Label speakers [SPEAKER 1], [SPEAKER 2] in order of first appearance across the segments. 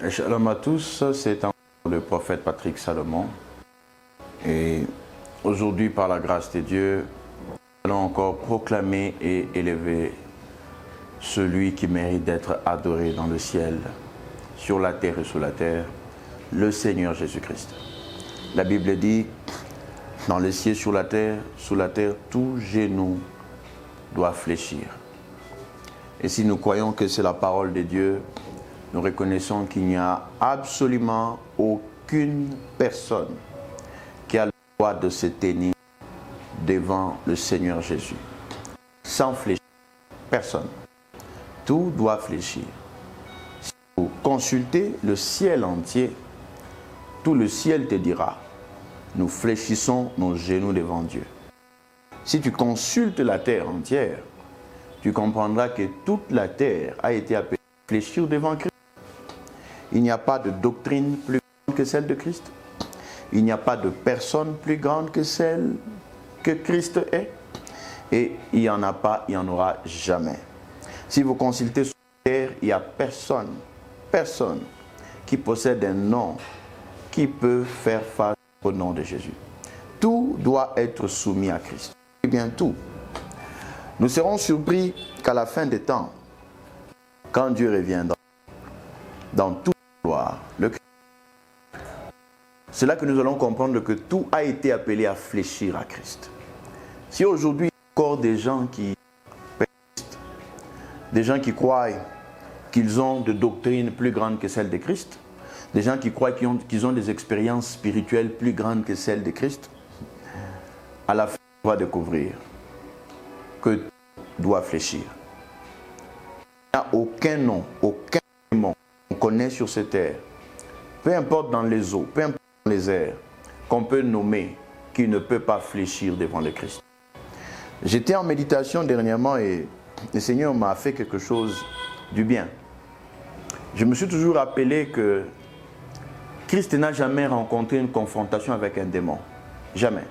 [SPEAKER 1] Shalom à tous, c'est le prophète Patrick Salomon. Et aujourd'hui, par la grâce de Dieu, nous allons encore proclamer et élever celui qui mérite d'être adoré dans le ciel, sur la terre et sous la terre, le Seigneur Jésus-Christ. La Bible dit, dans les cieux, sous la terre, tout genou doit fléchir. Et si nous croyons que c'est la parole de Dieu, nous reconnaissons qu'il n'y a absolument aucune personne qui a le droit de se tenir devant le Seigneur Jésus. Sans fléchir, personne. Tout doit fléchir. Si vous consultez le ciel entier, tout le ciel te dira, nous fléchissons nos genoux devant Dieu. Si tu consultes la terre entière, tu comprendras que toute la terre a été appelée à fléchir devant Christ. Il n'y a pas de doctrine plus grande que celle de Christ. Il n'y a pas de personne plus grande que celle que Christ est. Et il n'y en a pas, il n'y en aura jamais. Si vous consultez sur la terre, il n'y a personne qui possède un nom qui peut faire face au nom de Jésus. Tout doit être soumis à Christ. Eh bien, tout. Nous serons surpris qu'à la fin des temps, quand Dieu reviendra, dans toute gloire, c'est là que nous allons comprendre que tout a été appelé à fléchir à Christ. Si aujourd'hui, il y a encore des gens qui persistent, des gens qui croient qu'ils ont des doctrines plus grandes que celles de Christ, des gens qui croient qu'ils ont des expériences spirituelles plus grandes que celles de Christ, à la fin, on va découvrir que tout doit fléchir. Il n'y a aucun nom, aucun démon qu'on connaît sur cette terre, peu importe dans les eaux, peu importe dans les airs, qu'on peut nommer, qui ne peut pas fléchir devant le Christ. J'étais en méditation dernièrement et le Seigneur m'a fait quelque chose du bien. Je me suis toujours rappelé que Christ n'a jamais rencontré une confrontation avec un démon. Jamais.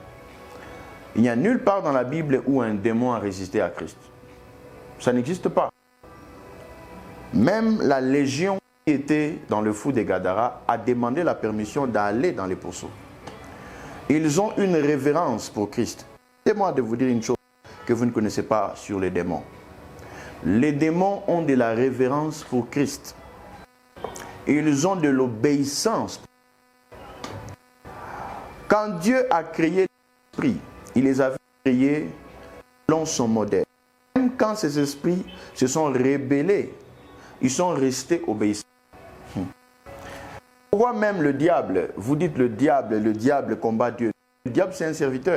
[SPEAKER 1] Il n'y a nulle part dans la Bible où un démon a résisté à Christ. Ça n'existe pas. Même la légion qui était dans le fou des Gadara a demandé la permission d'aller dans les pourceaux. Ils ont une révérence pour Christ. Laissez-moi de vous dire une chose que vous ne connaissez pas sur les démons. Les démons ont de la révérence pour Christ. Ils ont de l'obéissance. Quand Dieu a créé l'esprit, il les avait créés selon son modèle. Même quand ces esprits se sont rebellés, ils sont restés obéissants. Pourquoi même le diable, vous dites le diable combat Dieu. Le diable c'est un serviteur.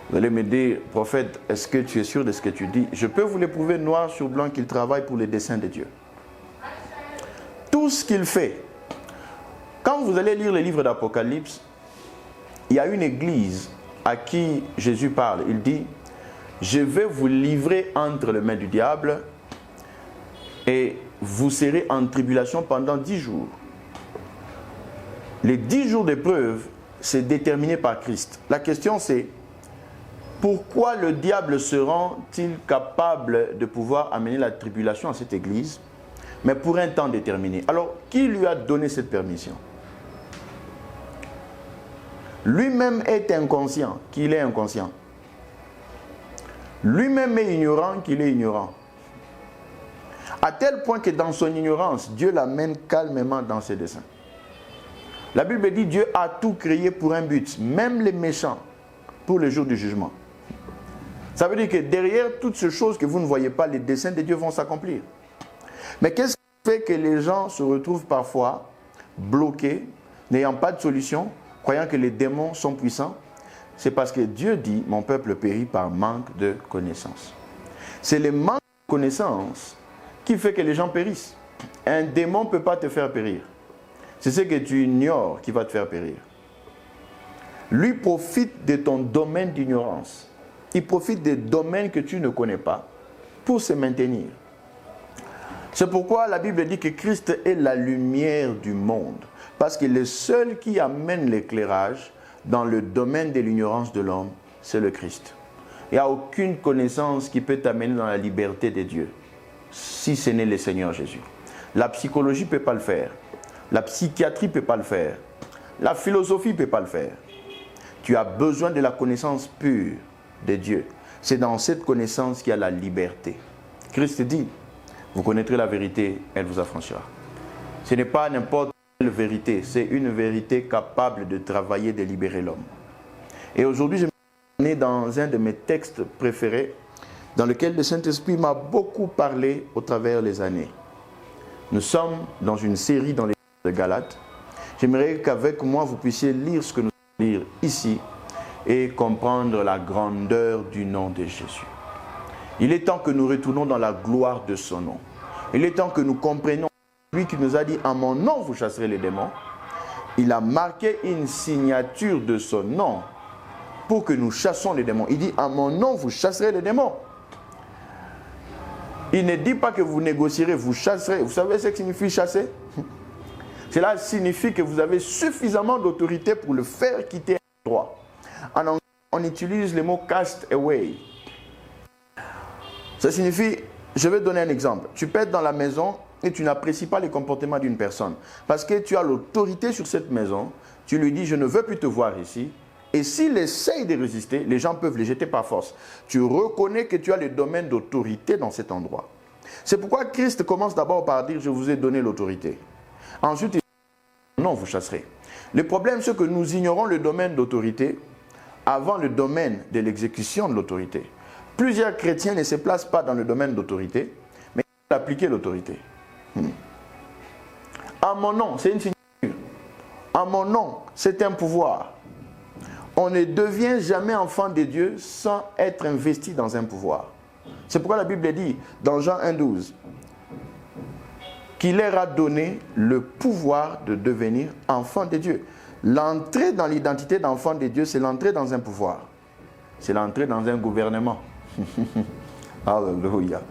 [SPEAKER 1] Vous allez me dire, prophète, est-ce que tu es sûr de ce que tu dis? Je peux vous le prouver noir sur blanc qu'il travaille pour les desseins de Dieu. Tout ce qu'il fait. Quand vous allez lire le livre d'Apocalypse, il y a une église à qui Jésus parle. Il dit, je vais vous livrer entre les mains du diable et vous serez en tribulation pendant 10 jours. Les 10 jours d'épreuve, c'est déterminé par Christ. La question c'est, pourquoi le diable se rend-il capable de pouvoir amener la tribulation à cette église, mais pour un temps déterminé? Alors, qui lui a donné cette permission? Lui-même est inconscient qu'il est inconscient. Lui-même est ignorant qu'il est ignorant. À tel point que dans son ignorance, Dieu l'amène calmement dans ses desseins. La Bible dit Dieu a tout créé pour un but, même les méchants, pour le jour du jugement. Ça veut dire que derrière toutes ces choses que vous ne voyez pas, les desseins de Dieu vont s'accomplir. Mais qu'est-ce qui fait que les gens se retrouvent parfois bloqués, n'ayant pas de solution, croyant que les démons sont puissants? C'est parce que Dieu dit, mon peuple périt par manque de connaissance. C'est le manque de connaissance qui fait que les gens périssent. Un démon ne peut pas te faire périr. C'est ce que tu ignores qui va te faire périr. Lui profite de ton domaine d'ignorance. Il profite des domaines que tu ne connais pas pour se maintenir. C'est pourquoi la Bible dit que Christ est la lumière du monde. Parce que le seul qui amène l'éclairage dans le domaine de l'ignorance de l'homme, c'est le Christ. Il n'y a aucune connaissance qui peut t'amener dans la liberté de Dieu, si ce n'est le Seigneur Jésus. La psychologie ne peut pas le faire. La psychiatrie ne peut pas le faire. La philosophie ne peut pas le faire. Tu as besoin de la connaissance pure de Dieu. C'est dans cette connaissance qu'il y a la liberté. Christ dit, vous connaîtrez la vérité, elle vous affranchira. Ce n'est pas n'importe quelle vérité, c'est une vérité capable de travailler, de libérer l'homme. Et aujourd'hui, je me suis dans un de mes textes préférés, dans lequel le Saint-Esprit m'a beaucoup parlé au travers des années. Nous sommes dans une série dans les de Galates. J'aimerais qu'avec moi, vous puissiez lire ce que nous allons lire ici et comprendre la grandeur du nom de Jésus. Il est temps que nous retournons dans la gloire de son nom. Il est temps que nous comprenions lui qui nous a dit « En mon nom, vous chasserez les démons ». Il a marqué une signature de son nom pour que nous chassons les démons. Il dit « En mon nom, vous chasserez les démons ». Il ne dit pas que vous négocierez, vous chasserez. Vous savez ce que signifie chasser? Cela signifie que vous avez suffisamment d'autorité pour le faire quitter un endroit. En anglais, on utilise le mot cast away. Ça signifie, je vais donner un exemple. Tu peux être dans la maison et tu n'apprécies pas les comportements d'une personne. Parce que tu as l'autorité sur cette maison, tu lui dis, je ne veux plus te voir ici. Et s'il essaye de résister, les gens peuvent les jeter par force. Tu reconnais que tu as le domaine d'autorité dans cet endroit. C'est pourquoi Christ commence d'abord par dire, je vous ai donné l'autorité. Ensuite, il dit, non, vous chasserez. Le problème, c'est que nous ignorons le domaine d'autorité avant le domaine de l'exécution de l'autorité. Plusieurs chrétiens ne se placent pas dans le domaine d'autorité, mais ils veulent appliquer l'autorité. En mon nom, c'est une signature. En mon nom, c'est un pouvoir. On ne devient jamais enfant de Dieu sans être investi dans un pouvoir. C'est pourquoi la Bible dit, dans Jean 1,12, qu'il leur a donné le pouvoir de devenir enfant de Dieu. L'entrée dans l'identité d'enfant de Dieu, c'est l'entrée dans un pouvoir. C'est l'entrée dans un gouvernement. Alléluia.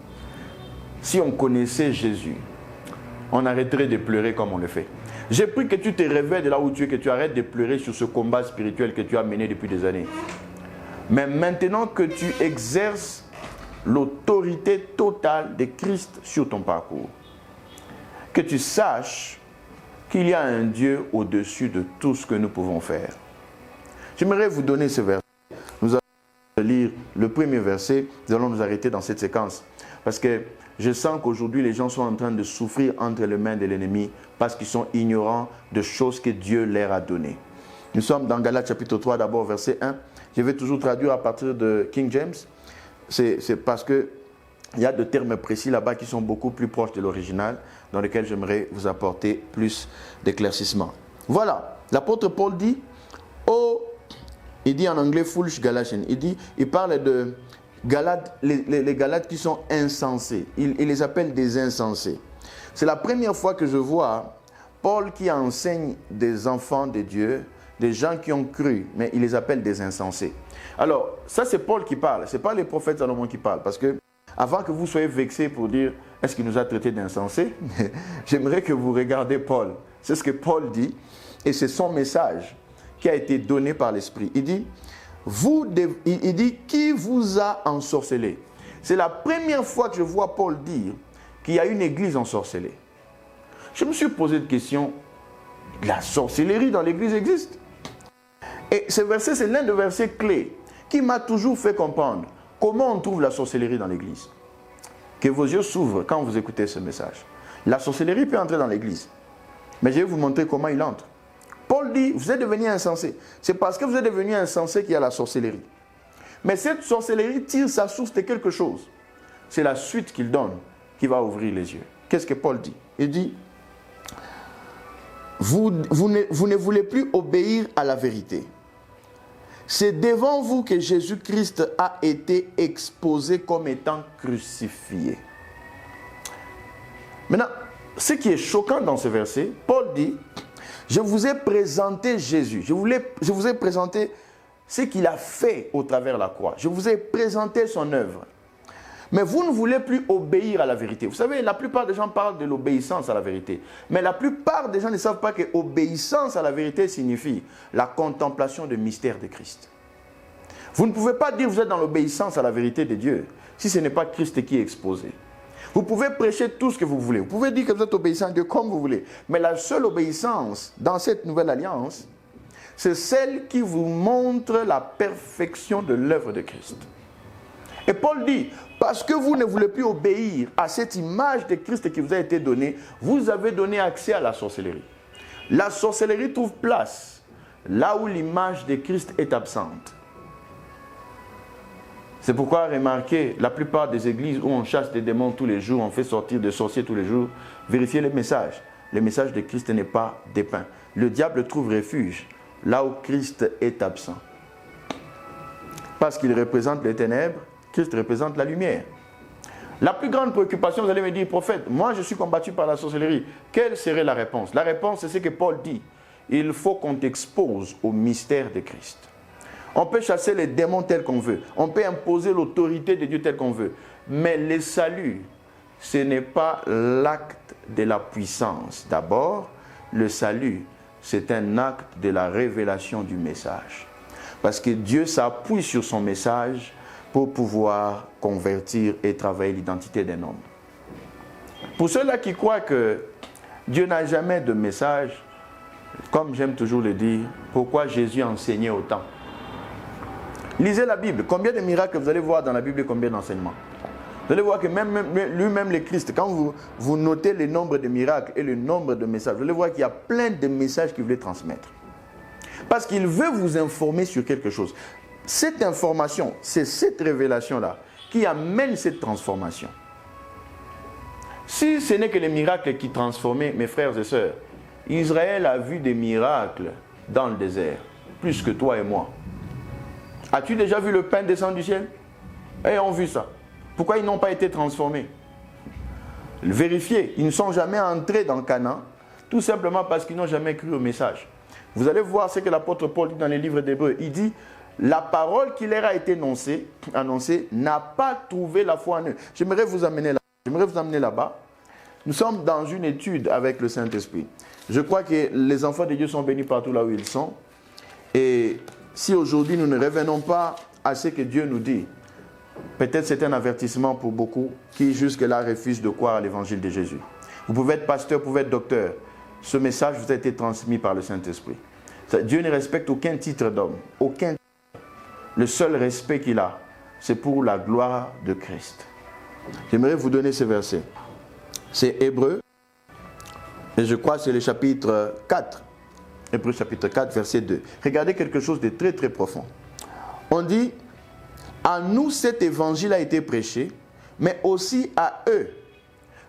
[SPEAKER 1] Si on connaissait Jésus, on arrêterait de pleurer comme on le fait. J'ai pris que tu te réveilles de là où tu es, que tu arrêtes de pleurer sur ce combat spirituel que tu as mené depuis des années. Mais maintenant que tu exerces l'autorité totale de Christ sur ton parcours, que tu saches qu'il y a un Dieu au-dessus de tout ce que nous pouvons faire. J'aimerais vous donner ce verset. Nous allons lire le premier verset. Nous allons nous arrêter dans cette séquence. Parce que je sens qu'aujourd'hui, les gens sont en train de souffrir entre les mains de l'ennemi parce qu'ils sont ignorants de choses que Dieu leur a données. Nous sommes dans Galates chapitre 3, d'abord verset 1. Je vais toujours traduire à partir de King James. C'est parce que il y a de termes précis là-bas qui sont beaucoup plus proches de l'original, dans lesquels j'aimerais vous apporter plus d'éclaircissement. Voilà, l'apôtre Paul dit, il dit en anglais foolish Galatians, il parle de Galates, les Galates qui sont insensés. Il les appelle des insensés. C'est la première fois que je vois Paul qui enseigne des enfants de Dieu, des gens qui ont cru, mais il les appelle des insensés. Alors, ça c'est Paul qui parle, ce n'est pas les prophètes Salomon qui parlent, parce que avant que vous soyez vexés pour dire « est-ce qu'il nous a traités d'insensés ?» j'aimerais que vous regardiez Paul. C'est ce que Paul dit, et c'est son message qui a été donné par l'Esprit. Il dit « Qui vous a ensorcelé ?» C'est la première fois que je vois Paul dire qu'il y a une église ensorcelée. Je me suis posé une question, la sorcellerie dans l'église existe? Et ce verset, c'est l'un des versets clés qui m'a toujours fait comprendre comment on trouve la sorcellerie dans l'église. Que vos yeux s'ouvrent quand vous écoutez ce message. La sorcellerie peut entrer dans l'église. Mais je vais vous montrer comment il entre. Paul dit, vous êtes devenus insensés. C'est parce que vous êtes devenus insensés qu'il y a la sorcellerie. Mais cette sorcellerie tire sa source de quelque chose. C'est la suite qu'il donne qui va ouvrir les yeux. Qu'est-ce que Paul dit? Il dit, vous ne voulez plus obéir à la vérité. C'est devant vous que Jésus-Christ a été exposé comme étant crucifié. Maintenant, ce qui est choquant dans ce verset, Paul dit, je vous ai présenté Jésus, je vous ai présenté ce qu'il a fait au travers de la croix. Je vous ai présenté son œuvre. Mais vous ne voulez plus obéir à la vérité. Vous savez, la plupart des gens parlent de l'obéissance à la vérité. Mais la plupart des gens ne savent pas que obéissance à la vérité signifie la contemplation du mystère de Christ. Vous ne pouvez pas dire que vous êtes dans l'obéissance à la vérité de Dieu si ce n'est pas Christ qui est exposé. Vous pouvez prêcher tout ce que vous voulez. Vous pouvez dire que vous êtes obéissant à Dieu comme vous voulez. Mais la seule obéissance dans cette nouvelle alliance, c'est celle qui vous montre la perfection de l'œuvre de Christ. Et Paul dit, parce que vous ne voulez plus obéir à cette image de Christ qui vous a été donnée, vous avez donné accès à la sorcellerie. La sorcellerie trouve place là où l'image de Christ est absente. C'est pourquoi, remarquez, la plupart des églises où on chasse des démons tous les jours, on fait sortir des sorciers tous les jours, vérifiez les messages. Le message de Christ n'est pas dépeint. Le diable trouve refuge là où Christ est absent. Parce qu'il représente les ténèbres, Christ représente la lumière. La plus grande préoccupation, vous allez me dire, prophète, moi je suis combattu par la sorcellerie. Quelle serait la réponse? La réponse, c'est ce que Paul dit. Il faut qu'on t'expose au mystère de Christ. On peut chasser les démons tels qu'on veut. On peut imposer l'autorité de Dieu telle qu'on veut. Mais le salut, ce n'est pas l'acte de la puissance. D'abord, le salut, c'est un acte de la révélation du message. Parce que Dieu s'appuie sur son message pour pouvoir convertir et travailler l'identité d'un homme. Pour ceux-là qui croient que Dieu n'a jamais de message, comme j'aime toujours le dire, pourquoi Jésus enseignait autant? Lisez la Bible. Combien de miracles vous allez voir dans la Bible et combien d'enseignements? Vous allez voir que lui-même le Christ, quand vous notez le nombre de miracles et le nombre de messages, vous allez voir qu'il y a plein de messages qu'il voulait transmettre. Parce qu'il veut vous informer sur quelque chose. Cette information, c'est cette révélation-là qui amène cette transformation. Si ce n'est que les miracles qui transformaient, mes frères et sœurs, Israël a vu des miracles dans le désert, plus que toi et moi. As-tu déjà vu le pain descendre du ciel? Et on a vu ça. Pourquoi ils n'ont pas été transformés? Vérifiez, ils ne sont jamais entrés dans Canaan, tout simplement parce qu'ils n'ont jamais cru au message. Vous allez voir ce que l'apôtre Paul dit dans les livres d'Hébreux. Il dit, la parole qui leur a été annoncée n'a pas trouvé la foi en eux. J'aimerais vous amener là-bas. Nous sommes dans une étude avec le Saint-Esprit. Je crois que les enfants de Dieu sont bénis partout là où ils sont. Et si aujourd'hui nous ne revenons pas à ce que Dieu nous dit, peut-être c'est un avertissement pour beaucoup qui jusque-là refusent de croire à l'évangile de Jésus. Vous pouvez être pasteur, vous pouvez être docteur. Ce message vous a été transmis par le Saint-Esprit. Dieu ne respecte aucun titre d'homme, aucun. Le seul respect qu'il a, c'est pour la gloire de Christ. J'aimerais vous donner ce verset. C'est Hébreux, et je crois que c'est le chapitre 4. Hébreux chapitre 4, verset 2. Regardez quelque chose de très très profond. On dit, à nous cet évangile a été prêché, mais aussi à eux.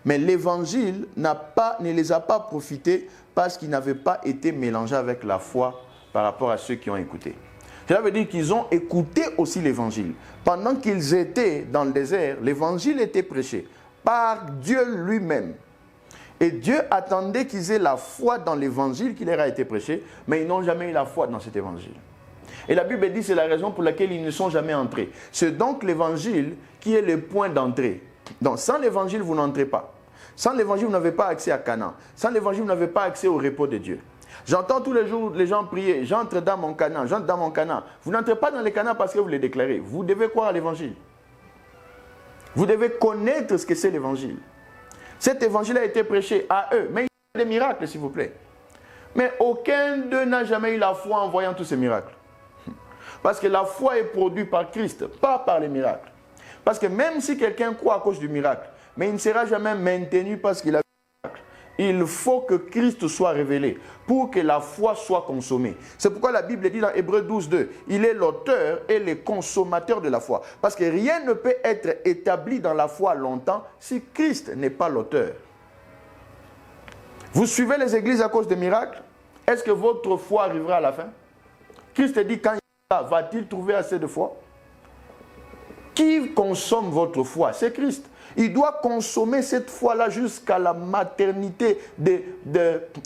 [SPEAKER 1] Mais l'évangile ne les a pas profités parce qu'ils n'avaient pas été mélangés avec la foi par rapport à ceux qui ont écouté. Cela veut dire qu'ils ont écouté aussi l'évangile. Pendant qu'ils étaient dans le désert, l'évangile était prêché par Dieu lui-même. Et Dieu attendait qu'ils aient la foi dans l'évangile qui leur a été prêché, mais ils n'ont jamais eu la foi dans cet évangile. Et la Bible dit que c'est la raison pour laquelle ils ne sont jamais entrés. C'est donc l'évangile qui est le point d'entrée. Donc sans l'évangile, vous n'entrez pas. Sans l'évangile, vous n'avez pas accès à Canaan. Sans l'évangile, vous n'avez pas accès au repos de Dieu. J'entends tous les jours les gens prier, j'entre dans mon Canaan, j'entre dans mon Canaan. Vous n'entrez pas dans les Canaan parce que vous les déclarez. Vous devez croire à l'évangile. Vous devez connaître ce que c'est l'évangile. Cet évangile a été prêché à eux. Mais il y a des miracles, s'il vous plaît. Mais aucun d'eux n'a jamais eu la foi en voyant tous ces miracles. Parce que la foi est produite par Christ, pas par les miracles. Parce que même si quelqu'un croit à cause du miracle, mais il ne sera jamais maintenu parce qu'il a vu le miracle. Il faut que Christ soit révélé pour que la foi soit consommée. C'est pourquoi la Bible dit dans Hébreux 12, 2, il est l'auteur et le consommateur de la foi. Parce que rien ne peut être établi dans la foi longtemps si Christ n'est pas l'auteur. Vous suivez les églises à cause des miracles? Est-ce que votre foi arrivera à la fin? Christ dit, quand il va-t-il trouver assez de foi? Qui consomme votre foi? C'est Christ. Il doit consommer cette foi-là jusqu'à la maternité,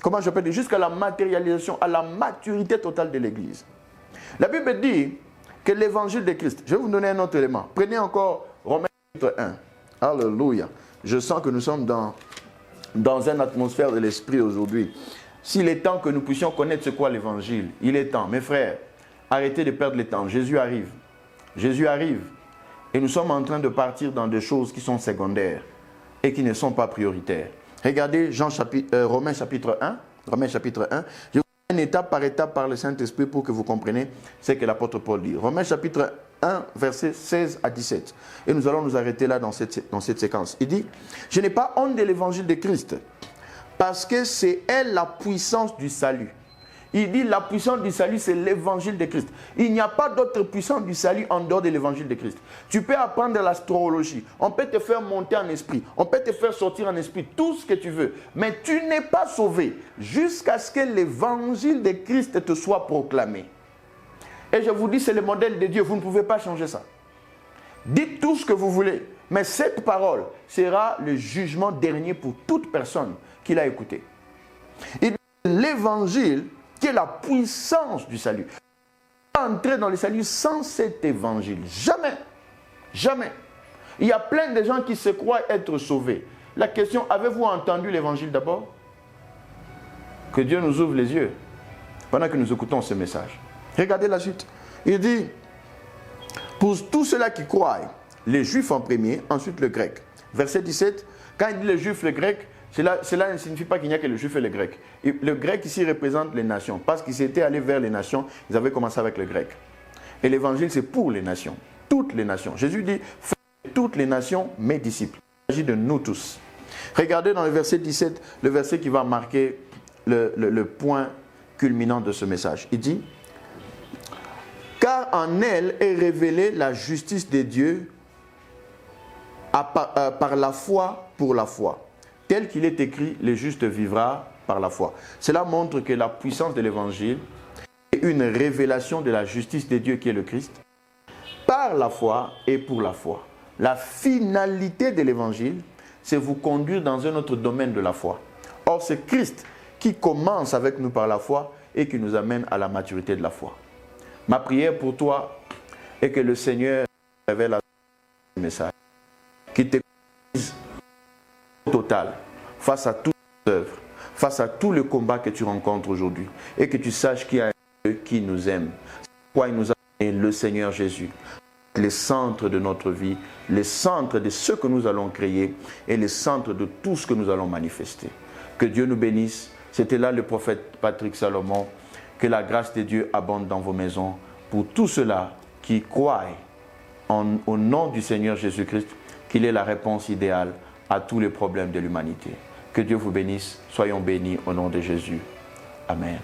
[SPEAKER 1] comment j'appelle, jusqu'à la matérialisation, à la maturité totale de l'Église. La Bible dit que l'évangile de Christ, je vais vous donner un autre élément. Prenez encore Romains chapitre 1. Alléluia. Je sens que nous sommes dans une atmosphère de l'esprit aujourd'hui. S'il est temps que nous puissions connaître ce qu'est l'évangile, il est temps. Mes frères, arrêtez de perdre le temps. Jésus arrive. Jésus arrive. Et nous sommes en train de partir dans des choses qui sont secondaires. et qui ne sont pas prioritaires. Regardez Romains chapitre 1. Romains chapitre 1. Je vous donne étape par le Saint-Esprit pour que vous compreniez ce que l'apôtre Paul dit. Romains chapitre 1, versets 16 à 17. Et nous allons nous arrêter là dans cette séquence. Il dit, « Je n'ai pas honte de l'évangile de Christ, parce que c'est elle la puissance du salut. » Il dit la puissance du salut, c'est l'évangile de Christ. Il n'y a pas d'autre puissance du salut en dehors de l'évangile de Christ. Tu peux apprendre l'astrologie, on peut te faire monter en esprit, on peut te faire sortir en esprit, tout ce que tu veux. Mais tu n'es pas sauvé jusqu'à ce que l'évangile de Christ te soit proclamé. Et je vous dis, c'est le modèle de Dieu, vous ne pouvez pas changer ça. Dites tout ce que vous voulez, mais cette parole sera le jugement dernier pour toute personne qui l'a écouté. L'évangile qui est la puissance du salut. Pas entrer dans le salut sans cet évangile. Jamais. Jamais. Il y a plein de gens qui se croient être sauvés. La question, avez-vous entendu l'évangile d'abord? Que Dieu nous ouvre les yeux pendant que nous écoutons ce message. Regardez la suite. Il dit, pour tous ceux-là qui croient, les juifs en premier, ensuite le grec. Verset 17, quand il dit les juifs, le grec, cela ne signifie pas qu'il n'y a que le juif et le grec. Et le grec ici représente les nations. Parce qu'ils étaient allés vers les nations, ils avaient commencé avec le grec. Et l'évangile, c'est pour les nations. Toutes les nations. Jésus dit, faites toutes les nations mes disciples. Il s'agit de nous tous. Regardez dans le verset 17, le verset qui va marquer le point culminant de ce message. Il dit, car en elle est révélée la justice de Dieu par la foi pour la foi. Tel qu'il est écrit, le juste vivra par la foi. Cela montre que la puissance de l'évangile est une révélation de la justice de Dieu qui est le Christ, par la foi et pour la foi. La finalité de l'évangile, c'est vous conduire dans un autre domaine de la foi. Or, c'est Christ qui commence avec nous par la foi et qui nous amène à la maturité de la foi. Ma prière pour toi est que le Seigneur révèle à ce message, qui te conduise total face à toutes les œuvres, face à tout le combat que tu rencontres aujourd'hui, et que tu saches qu'il y a un Dieu qui nous aime. C'est pourquoi il nous a donné le Seigneur Jésus, les centres de notre vie, les centres de ce que nous allons créer et les centres de tout ce que nous allons manifester. Que Dieu nous bénisse. C'était là le prophète Patrick Salomon. Que la grâce de Dieu abonde dans vos maisons pour tous ceux-là qui croient au nom du Seigneur Jésus-Christ, qu'il est la réponse idéale à tous les problèmes de l'humanité. Que Dieu vous bénisse. Soyons bénis au nom de Jésus. Amen.